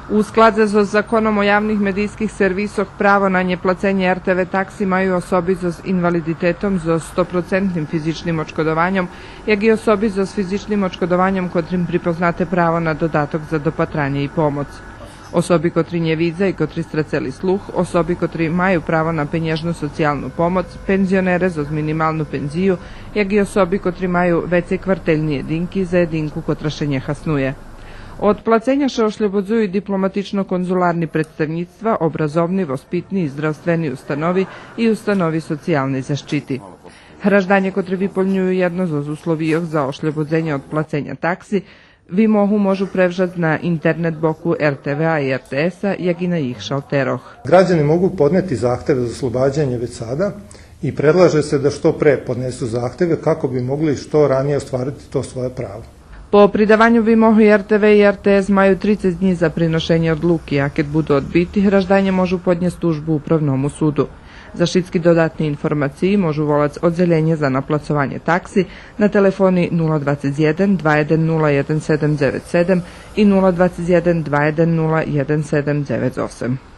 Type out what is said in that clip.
U skladze со законом о јавних медијских сервисох право на неплацење РТВ такси мају особи со инвалидитетом со 100% физичним очкодувањом, ја ги особи со физичним очкодувањом котрим припознате право на додаток за допатрање и помоц. Особи котри не видзе и котри страцели слух, особи котри мају право на пенјежну социјалну помоц, пензионере со минималну пензију, ја ги особи котри мају веќе квартелни единки за единку котра ше не хаснуе. Од плацења ше ослободзују дипломатично-конзуларни представништва, образовни, воспитни и здравствени установи и установи социјални заштити. Граждање котри выполњују едно од условијах за ослободзење од плацења такси, ви можу превжат на интернет боку РТВ-а и РТС-а, ја ги на их шалтерох. Građani mogu podneti zahteve za oslobađanje već sada i predlaže se da što pre podnesu zahteve kako bi mogli što ranije ostvariti to svoje pravo. По придавању вимоху и РТВ и РТС мају 30 дни за приношење одлуки, а кад буду одбити, граждање можу поднести тужбу Управному суду. За шитски додатни информации можу волац одзелење за наплацување такси на телефони 021 2101 1797 и 021 2101 1798.